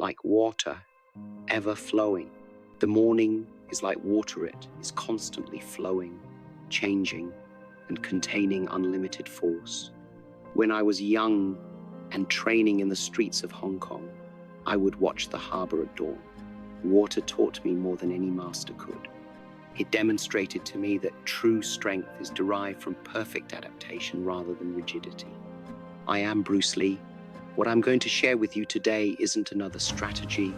like water, ever flowing. The morning is like water, it is constantly flowing, changing, and containing unlimited force. When I was young and training in the streets of Hong Kong, I would watch the harbor at dawn. Water taught me more than any master could. It demonstrated to me that true strength is derived from perfect adaptation rather than rigidity. I am Bruce Lee. What I'm going to share with you today isn't another strategy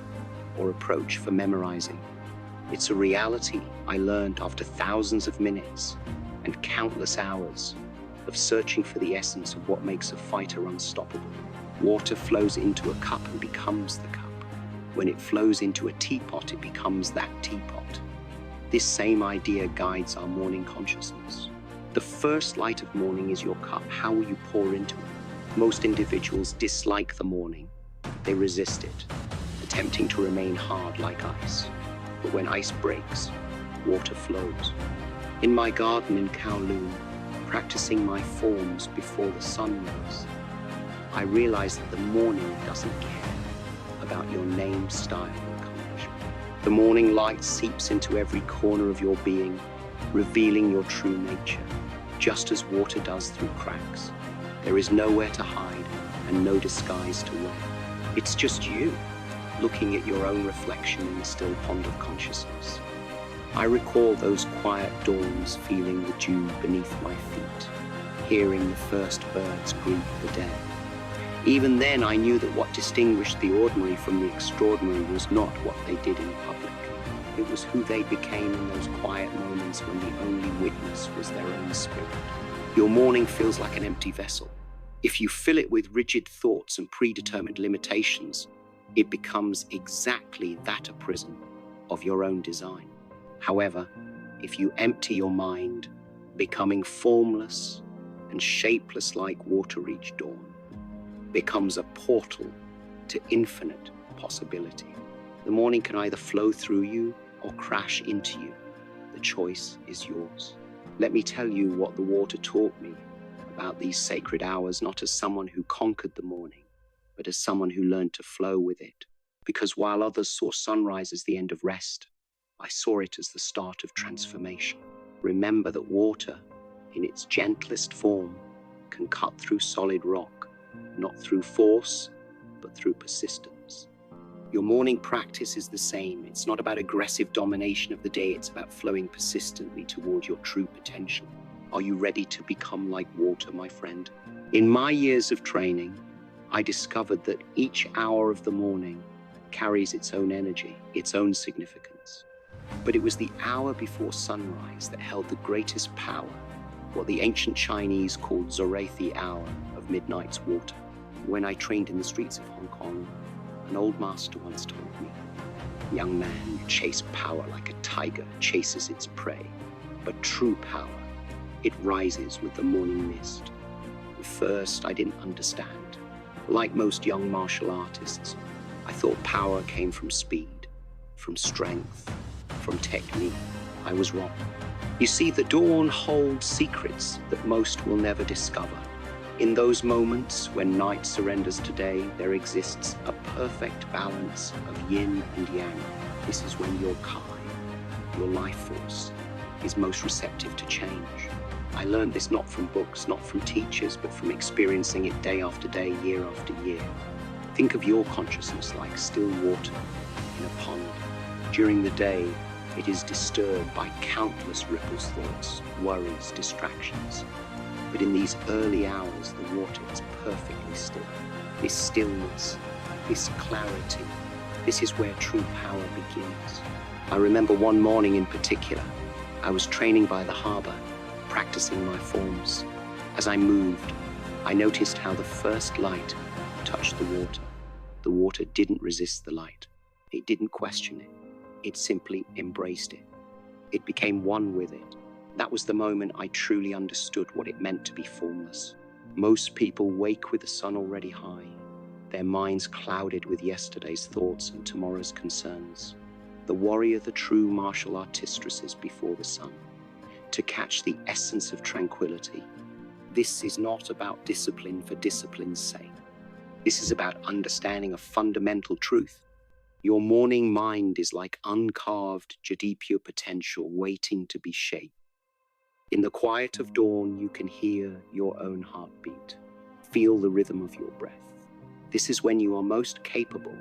or approach for memorizing. It's a reality I learned after thousands of minutes and countless hours of searching for the essence of what makes a fighter unstoppable. Water flows into a cup and becomes the cup. When it flows into a teapot, it becomes that teapot. This same idea guides our morning consciousness. The first light of morning is your cup. How will you pour into it? Most individuals dislike the morning. They resist it, attempting to remain hard like ice. But when ice breaks, water flows. In my garden in Kowloon, practicing my forms before the sun rose, I realized that the morning doesn't care about your name, style, or accomplishment. The morning light seeps into every corner of your being, revealing your true nature, just as water does through cracks. There is nowhere to hide and no disguise to wear. It's just you, looking at your own reflection in the still pond of consciousness. I recall those quiet dawns, feeling the dew beneath my feet, hearing the first birds greet the day. Even then, I knew that what distinguished the ordinary from the extraordinary was not what they did in public. It was who they became in those quiet moments when the only witness was their own spirit. Your morning feels like an empty vessel. If you fill it with rigid thoughts and predetermined limitations, it becomes exactly that, a prison of your own design. However, if you empty your mind, becoming formless and shapeless like water each dawn, becomes a portal to infinite possibility. The morning can either flow through you or crash into you. The choice is yours. Let me tell you what the water taught me about these sacred hours, not as someone who conquered the morning, but as someone who learned to flow with it. Because while others saw sunrise as the end of rest, I saw it as the start of transformation. Remember that water, in its gentlest form, can cut through solid rock, not through force, but through persistence. Your morning practice is the same. It's not about aggressive domination of the day. It's about flowing persistently toward your true potential. Are you ready to become like water, my friend? In my years of training, I discovered that each hour of the morning carries its own energy, its own significance. But it was the hour before sunrise that held the greatest power, what the ancient Chinese called Zorathi hour of midnight's water. When I trained in the streets of Hong Kong, an old master once told me, "Young man, you chase power like a tiger chases its prey, but true power, it rises with the morning mist." At first, I didn't understand. Like most young martial artists, I thought power came from speed, from strength, from technique. I was wrong. You see, the dawn holds secrets that most will never discover. In those moments when night surrenders to day, there exists a perfect balance of yin and yang. This is when your Kai, your life force, is most receptive to change. I learned this not from books, not from teachers, but from experiencing it day after day, year after year. Think of your consciousness like still water in a pond. During the day, it is disturbed by countless ripples, thoughts, worries, distractions. But in these early hours, the water is perfectly still. This stillness, this clarity, this is where true power begins. I remember one morning in particular, I was training by the harbor, practicing my forms. As I moved, I noticed how the first light touched the water. The water didn't resist the light. It didn't question it. It simply embraced it. It became one with it. That was the moment I truly understood what it meant to be formless. Most people wake with the sun already high, their minds clouded with yesterday's thoughts and tomorrow's concerns. The warrior, the true martial artistress, is before the sun, to catch the essence of tranquility. This is not about discipline for discipline's sake. This is about understanding a fundamental truth. Your morning mind is like uncarved Jadipure potential waiting to be shaped. In the quiet of dawn, you can hear your own heartbeat, feel the rhythm of your breath. This is when you are most capable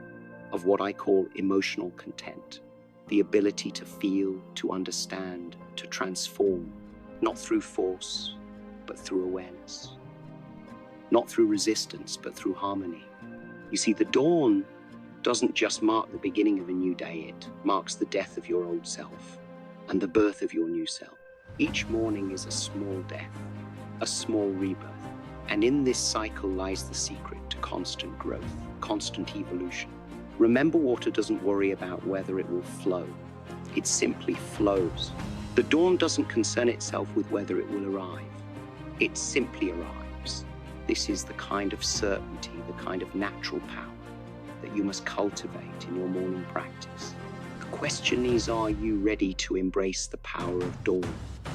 of what I call emotional content, the ability to feel, to understand, to transform, not through force, but through awareness. Not through resistance, but through harmony. You see, the dawn doesn't just mark the beginning of a new day, it marks the death of your old self and the birth of your new self. Each morning is a small death, a small rebirth. And in this cycle lies the secret to constant growth, constant evolution. Remember, water doesn't worry about whether it will flow. It simply flows. The dawn doesn't concern itself with whether it will arrive. It simply arrives. This is the kind of certainty, the kind of natural power that you must cultivate in your morning practice. The question is, are you ready to embrace the power of dawn,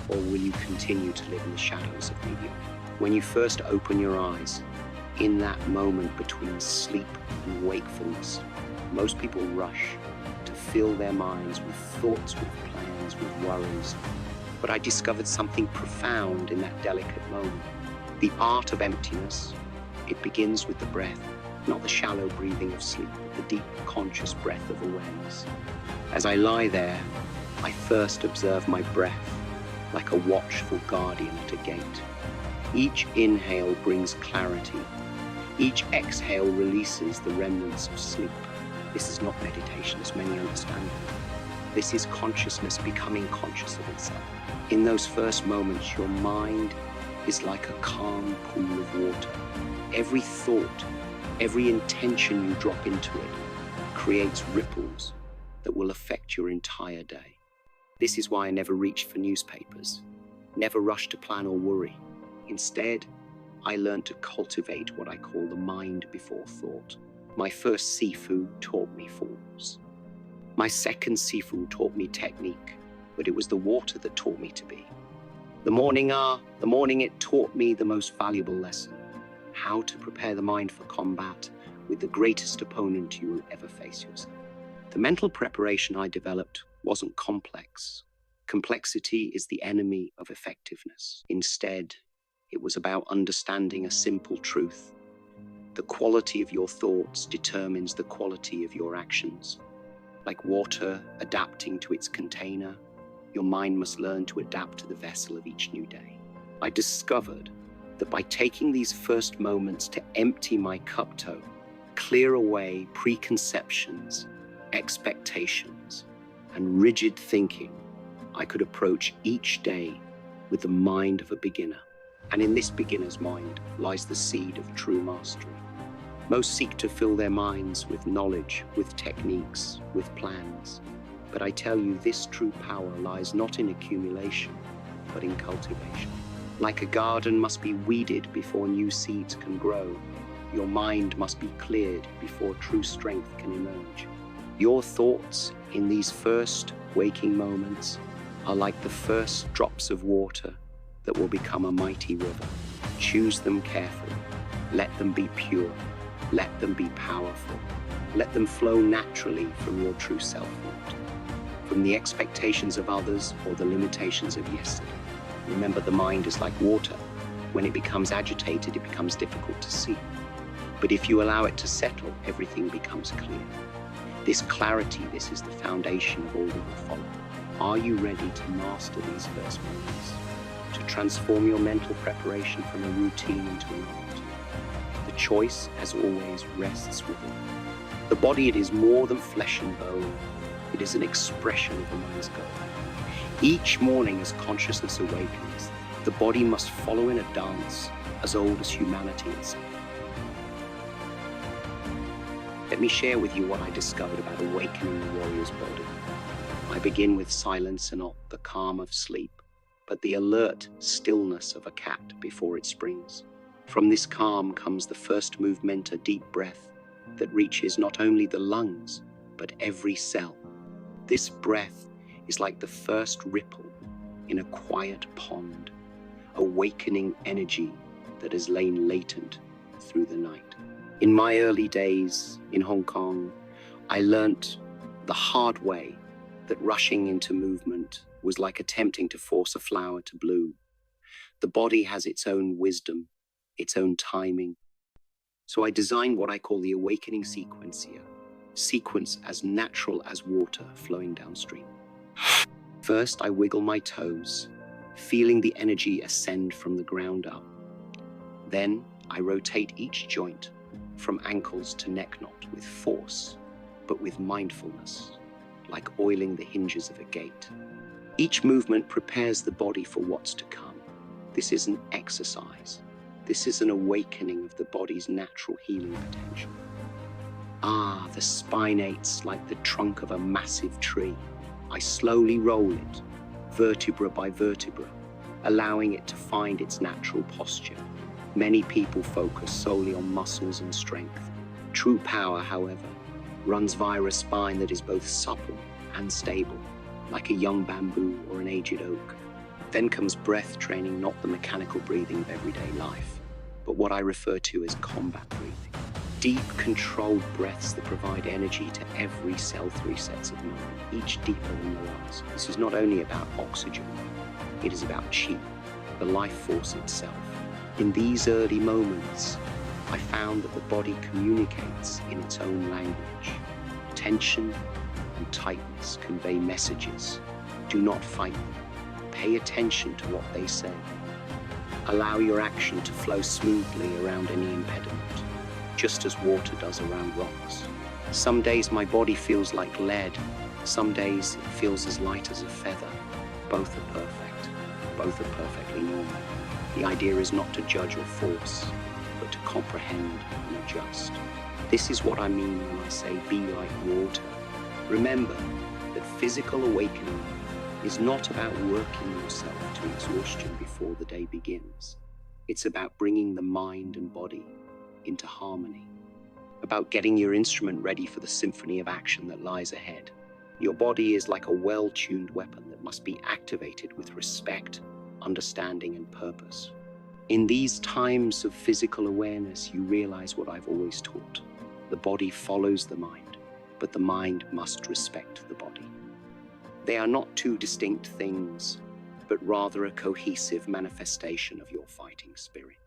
or will you continue to live in the shadows of mediocrity? When you first open your eyes, in that moment between sleep and wakefulness, most people rush to fill their minds with thoughts, with plans, with worries. But I discovered something profound in that delicate moment. The art of emptiness. It begins with the breath, not the shallow breathing of sleep, but the deep, conscious breath of awareness. As I lie there, I first observe my breath like a watchful guardian at a gate. Each inhale brings clarity. Each exhale releases the remnants of sleep. This is not meditation, as many understand it. This is consciousness becoming conscious of itself. In those first moments, your mind is like a calm pool of water. Every thought, every intention you drop into it creates ripples that will affect your entire day. This is why I never reached for newspapers, never rushed to plan or worry. Instead, I learned to cultivate what I call the mind before thought. My first seafood taught me forms. My second seafood taught me technique, but it was the water that taught me to be. The morning it taught me the most valuable lesson, how to prepare the mind for combat with the greatest opponent you will ever face yourself. The mental preparation I developed wasn't complex. Complexity is the enemy of effectiveness. Instead, it was about understanding a simple truth. The quality of your thoughts determines the quality of your actions. Like water adapting to its container, your mind must learn to adapt to the vessel of each new day. I discovered that by taking these first moments to empty my cup toe, clear away preconceptions, expectations, and rigid thinking, I could approach each day with the mind of a beginner. And in this beginner's mind lies the seed of true mastery. Most seek to fill their minds with knowledge, with techniques, with plans. But I tell you, this true power lies not in accumulation, but in cultivation. Like a garden must be weeded before new seeds can grow, your mind must be cleared before true strength can emerge. Your thoughts in these first waking moments are like the first drops of water that will become a mighty river. Choose them carefully. Let them be pure. Let them be powerful. Let them flow naturally from your true self-worth, from the expectations of others or the limitations of yesterday. Remember, the mind is like water. When it becomes agitated, it becomes difficult to see. But if you allow it to settle, everything becomes clear. This clarity, this is the foundation of all that will follow. Are you ready to master these first moments? To transform your mental preparation from a routine into an art? The choice, as always, rests within. The body, it is more than flesh and bone. It is an expression of a man's goal. Each morning as consciousness awakens, the body must follow in a dance as old as humanity itself. Let me share with you what I discovered about awakening the warrior's body. I begin with silence and not the calm of sleep, but the alert stillness of a cat before it springs. From this calm comes the first movement, a deep breath that reaches not only the lungs, but every cell. This breath is like the first ripple in a quiet pond, awakening energy that has lain latent through the night. In my early days in Hong Kong, I learnt the hard way that rushing into movement was like attempting to force a flower to bloom. The body has its own wisdom, its own timing. So I designed what I call the awakening sequence here, sequence as natural as water flowing downstream. First, I wiggle my toes, feeling the energy ascend from the ground up. Then I rotate each joint from ankles to neck knot with force, but with mindfulness, like oiling the hinges of a gate. Each movement prepares the body for what's to come. This is an exercise. This is an awakening of the body's natural healing potential. The spinates like the trunk of a massive tree. I slowly roll it, vertebra by vertebra, allowing it to find its natural posture. Many people focus solely on muscles and strength. True power, however, runs via a spine that is both supple and stable, like a young bamboo or an aged oak. Then comes breath training, not the mechanical breathing of everyday life, but what I refer to as combat breathing. Deep, controlled breaths that provide energy to every cell, 3 sets of 9, each deeper than the last. This is not only about oxygen, it is about chi, the life force itself. In these early moments, I found that the body communicates in its own language. Tension and tightness convey messages. Do not fight them. Pay attention to what they say. Allow your action to flow smoothly around any impediment, just as water does around rocks. Some days my body feels like lead. Some days it feels as light as a feather. Both are perfect. Both are perfectly normal. The idea is not to judge or force, but to comprehend and adjust. This is what I mean when I say be like water. Remember that physical awakening is not about working yourself to exhaustion before the day begins. It's about bringing the mind and body into harmony, about getting your instrument ready for the symphony of action that lies ahead. Your body is like a well-tuned weapon that must be activated with respect, understanding, and purpose. In these times of physical awareness, you realize what I've always taught. The body follows the mind, but the mind must respect the body. They are not two distinct things, but rather a cohesive manifestation of your fighting spirit.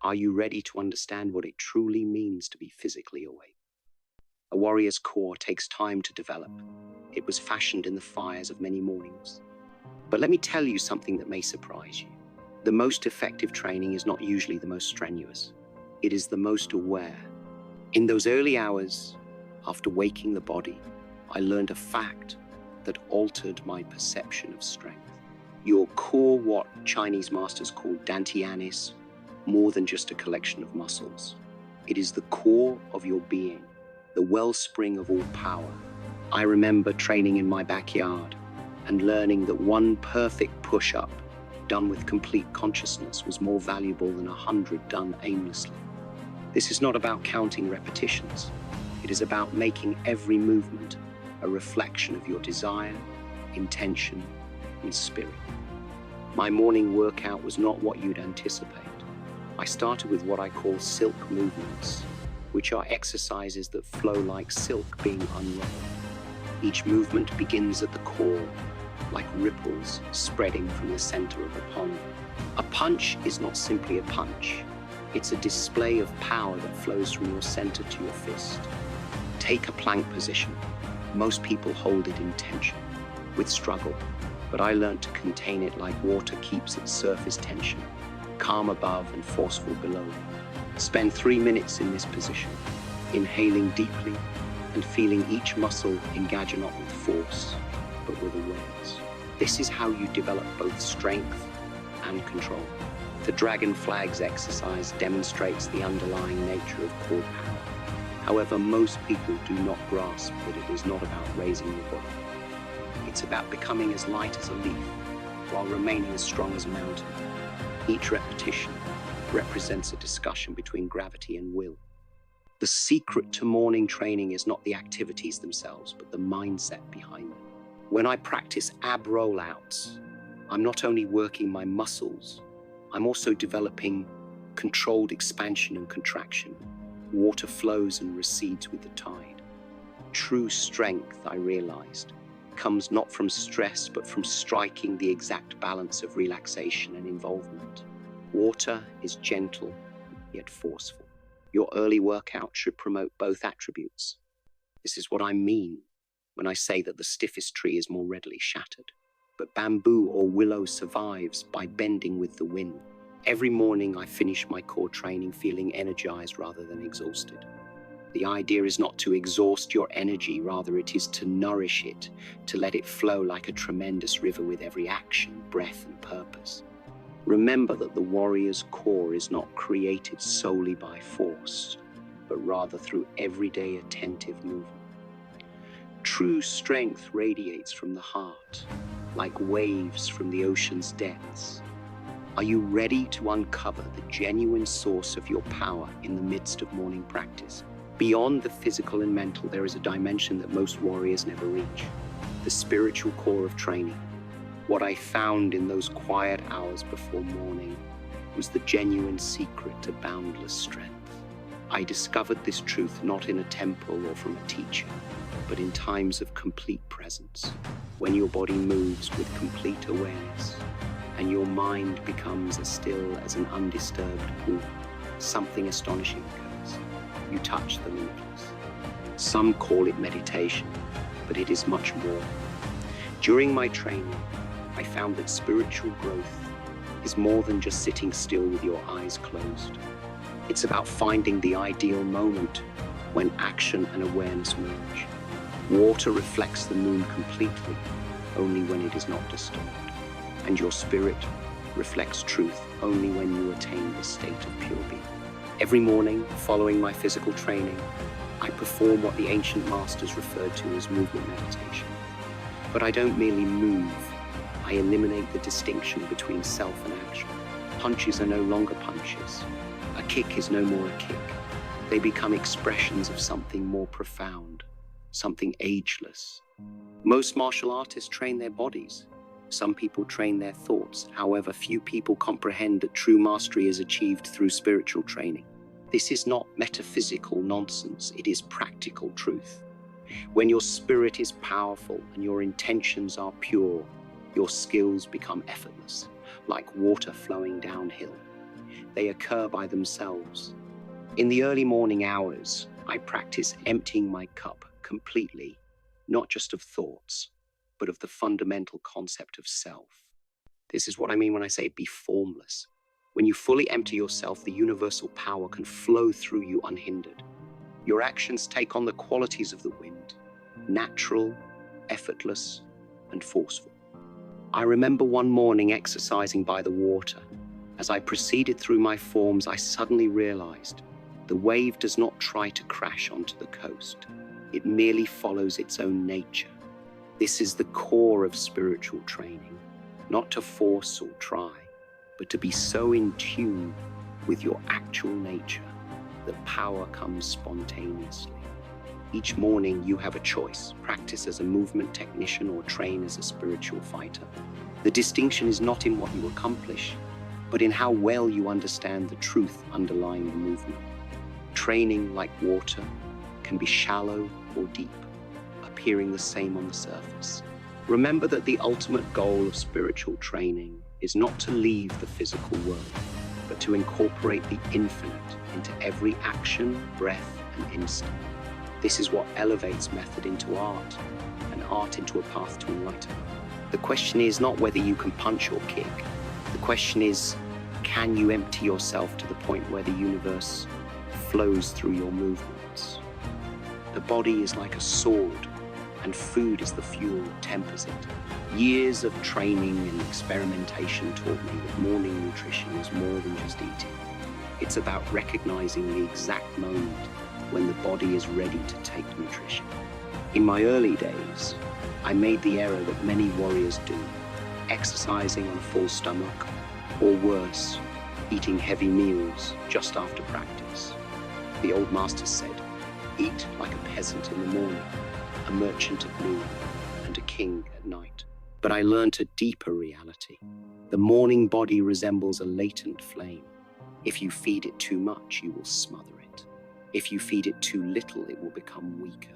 Are you ready to understand what it truly means to be physically awake? A warrior's core takes time to develop. It was fashioned in the fires of many mornings. But let me tell you something that may surprise you. The most effective training is not usually the most strenuous. It is the most aware. In those early hours, after waking the body, I learned a fact that altered my perception of strength. Your core, what Chinese masters call dantian, is more than just a collection of muscles. It is the core of your being, the wellspring of all power. I remember training in my backyard and learning that one perfect push-up done with complete consciousness was more valuable than 100 done aimlessly. This is not about counting repetitions. It is about making every movement a reflection of your desire, intention, and spirit. My morning workout was not what you'd anticipate. I started with what I call silk movements, which are exercises that flow like silk being unrolled. Each movement begins at the core, like ripples spreading from the center of a pond. A punch is not simply a punch. It's a display of power that flows from your center to your fist. Take a plank position. Most people hold it in tension, with struggle, but I learned to contain it like water keeps its surface tension, calm above and forceful below. Spend 3 minutes in this position, inhaling deeply and feeling each muscle engage not with force, but with awareness. This is how you develop both strength and control. The Dragon Flags exercise demonstrates the underlying nature of core power. However, most people do not grasp that it is not about raising your body. It's about becoming as light as a leaf while remaining as strong as a mountain. Each repetition represents a discussion between gravity and will. The secret to morning training is not the activities themselves, but the mindset behind them. When I practice ab rollouts, I'm not only working my muscles, I'm also developing controlled expansion and contraction. Water flows and recedes with the tide. True strength, I realized, comes not from stress, but from striking the exact balance of relaxation and involvement. Water is gentle, yet forceful. Your early workout should promote both attributes. This is what I mean when I say that the stiffest tree is more readily shattered. But bamboo or willow survives by bending with the wind. Every morning I finish my core training feeling energized rather than exhausted. The idea is not to exhaust your energy, rather it is to nourish it, to let it flow like a tremendous river with every action, breath, and purpose. Remember that the warrior's core is not created solely by force, but rather through everyday attentive movement. True strength radiates from the heart, like waves from the ocean's depths. Are you ready to uncover the genuine source of your power in the midst of morning practice? Beyond the physical and mental, there is a dimension that most warriors never reach, the spiritual core of training. What I found in those quiet hours before morning was the genuine secret to boundless strength. I discovered this truth not in a temple or from a teacher, but in times of complete presence, when your body moves with complete awareness and your mind becomes as still as an undisturbed pool. Something astonishing occurs. You touch the limitless. Some call it meditation, but it is much more. During my training, I found that spiritual growth is more than just sitting still with your eyes closed. It's about finding the ideal moment when action and awareness merge. Water reflects the moon completely, only when it is not disturbed. And your spirit reflects truth only when you attain the state of pure being. Every morning, following my physical training, I perform what the ancient masters referred to as movement meditation. But I don't merely move. I eliminate the distinction between self and action. Punches are no longer punches. A kick is no more a kick. They become expressions of something more profound, something ageless. Most martial artists train their bodies. Some people train their thoughts. However, few people comprehend that true mastery is achieved through spiritual training. This is not metaphysical nonsense. It is practical truth. When your spirit is powerful and your intentions are pure, your skills become effortless, like water flowing downhill. They occur by themselves. In the early morning hours, I practice emptying my cup completely, not just of thoughts, but of the fundamental concept of self. This is what I mean when I say be formless. When you fully empty yourself, the universal power can flow through you unhindered. Your actions take on the qualities of the wind, natural, effortless, and forceful. I remember one morning exercising by the water. As I proceeded through my forms, I suddenly realized the wave does not try to crash onto the coast. It merely follows its own nature. This is the core of spiritual training, not to force or try, but to be so in tune with your actual nature that power comes spontaneously. Each morning you have a choice: practice as a movement technician or train as a spiritual fighter. The distinction is not in what you accomplish, but in how well you understand the truth underlying the movement. Training, like water, can be shallow or deep, appearing the same on the surface. Remember that the ultimate goal of spiritual training is not to leave the physical world, but to incorporate the infinite into every action, breath, and instant. This is what elevates method into art, and art into a path to enlightenment. The question is not whether you can punch or kick. The question is, can you empty yourself to the point where the universe flows through your movements? The body is like a sword, and food is the fuel that tempers it. Years of training and experimentation taught me that morning nutrition is more than just eating. It's about recognizing the exact moment when the body is ready to take nutrition. In my early days, I made the error that many warriors do, exercising on a full stomach, or worse, eating heavy meals just after practice. The old masters said, eat like a peasant in the morning, a merchant at noon, and a king at night. But I learned a deeper reality. The morning body resembles a latent flame. If you feed it too much, you will smother it. If you feed it too little, it will become weaker.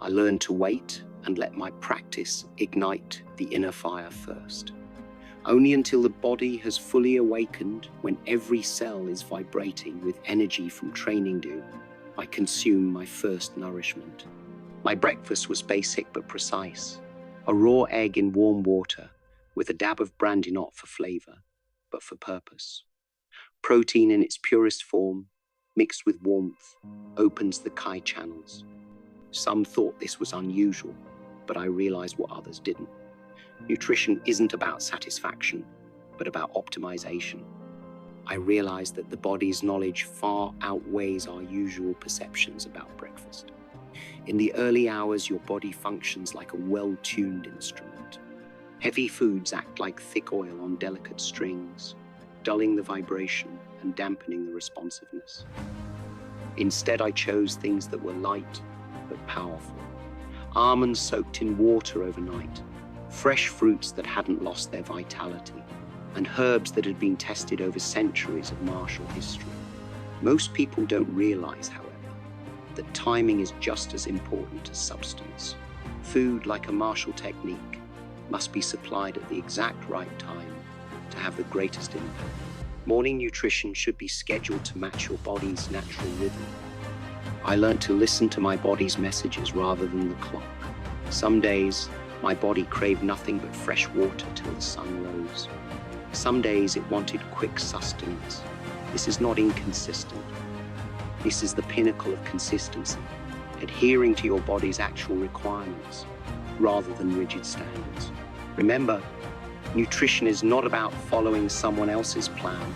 I learned to wait and let my practice ignite the inner fire first. Only until the body has fully awakened, when every cell is vibrating with energy from training dew, I consume my first nourishment. My breakfast was basic but precise. A raw egg in warm water with a dab of brandy, not for flavor, but for purpose. Protein in its purest form, mixed with warmth, opens the Kai channels. Some thought this was unusual, but I realized what others didn't. Nutrition isn't about satisfaction, but about optimization. I realized that the body's knowledge far outweighs our usual perceptions about breakfast. In the early hours, your body functions like a well-tuned instrument. Heavy foods act like thick oil on delicate strings, dulling the vibration and dampening the responsiveness. Instead, I chose things that were light but powerful. Almonds soaked in water overnight, fresh fruits that hadn't lost their vitality, and herbs that had been tested over centuries of martial history. Most people don't realize, however, that timing is just as important as substance. Food, like a martial technique, must be supplied at the exact right time to have the greatest impact. Morning nutrition should be scheduled to match your body's natural rhythm. I learned to listen to my body's messages rather than the clock. Some days, my body craved nothing but fresh water till the sun rose. Some days it wanted quick sustenance. This is not inconsistent. This is the pinnacle of consistency, adhering to your body's actual requirements rather than rigid standards. Remember, nutrition is not about following someone else's plan.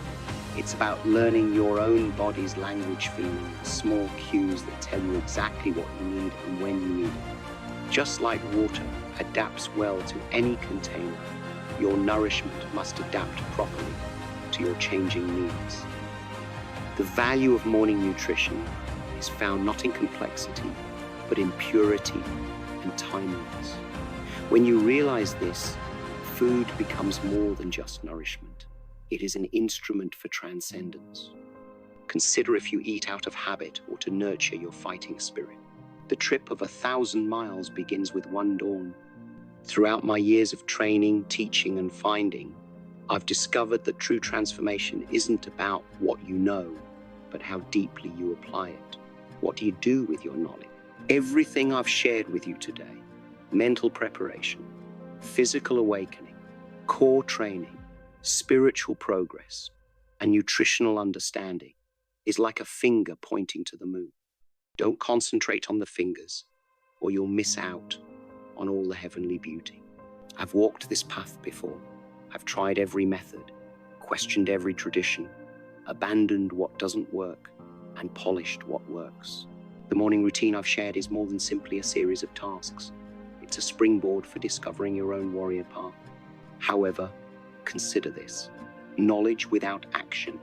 It's about learning your own body's language, feeling small cues that tell you exactly what you need and when you need it. Just like water adapts well to any container, your nourishment must adapt properly to your changing needs. The value of morning nutrition is found not in complexity, but in purity and timeliness. When you realize this, food becomes more than just nourishment. It is an instrument for transcendence. Consider if you eat out of habit or to nurture your fighting spirit. The trip of 1,000 miles begins with one dawn. Throughout my years of training, teaching, and finding, I've discovered that true transformation isn't about what you know, but how deeply you apply it. What do you do with your knowledge? Everything I've shared with you today, mental preparation, physical awakening, core training, spiritual progress, and nutritional understanding, is like a finger pointing to the moon. Don't concentrate on the fingers, or you'll miss out on all the heavenly beauty. I've walked this path before. I've tried every method, questioned every tradition, abandoned what doesn't work, and polished what works. The morning routine I've shared is more than simply a series of tasks. It's a springboard for discovering your own warrior path. However, consider this. Knowledge without action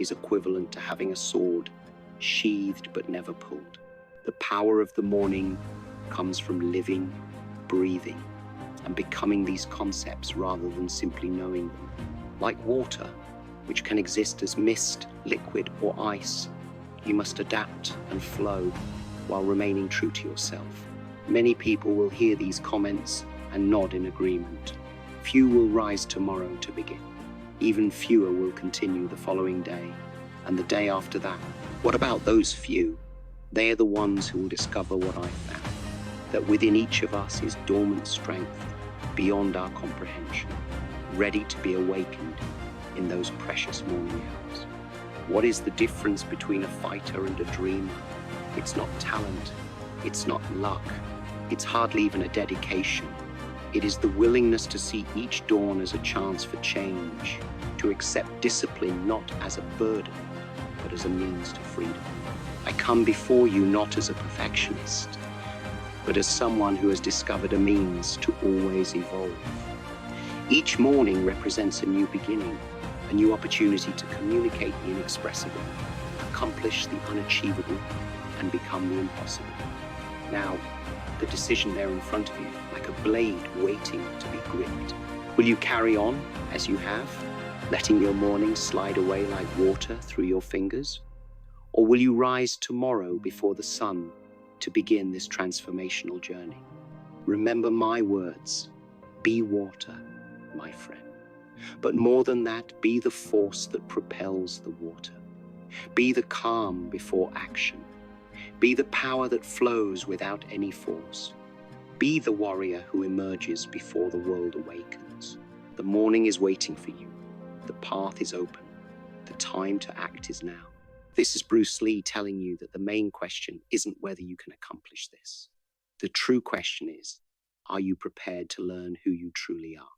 is equivalent to having a sword sheathed but never pulled. The power of the morning comes from living, breathing, and becoming these concepts rather than simply knowing them. Like water, which can exist as mist, liquid, or ice, you must adapt and flow while remaining true to yourself. Many people will hear these comments and nod in agreement. Few will rise tomorrow to begin. Even fewer will continue the following day and the day after that. What about those few? They are the ones who will discover what I found, that within each of us is dormant strength beyond our comprehension, ready to be awakened in those precious morning hours. What is the difference between a fighter and a dreamer? It's not talent, it's not luck, it's hardly even a dedication. It is the willingness to see each dawn as a chance for change, to accept discipline not as a burden, but as a means to freedom. I come before you not as a perfectionist, but as someone who has discovered a means to always evolve. Each morning represents a new beginning, a new opportunity to communicate the inexpressible, accomplish the unachievable, and become the impossible. Now, the decision there in front of you, like a blade waiting to be gripped. Will you carry on as you have, letting your mornings slide away like water through your fingers? Or will you rise tomorrow before the sun to begin this transformational journey. Remember my words. Be water, my friend. But more than that, be the force that propels the water. Be the calm before action. Be the power that flows without any force. Be the warrior who emerges before the world awakens. The morning is waiting for you. The path is open. The time to act is now. This is Bruce Lee telling you that the main question isn't whether you can accomplish this. The true question is, are you prepared to learn who you truly are?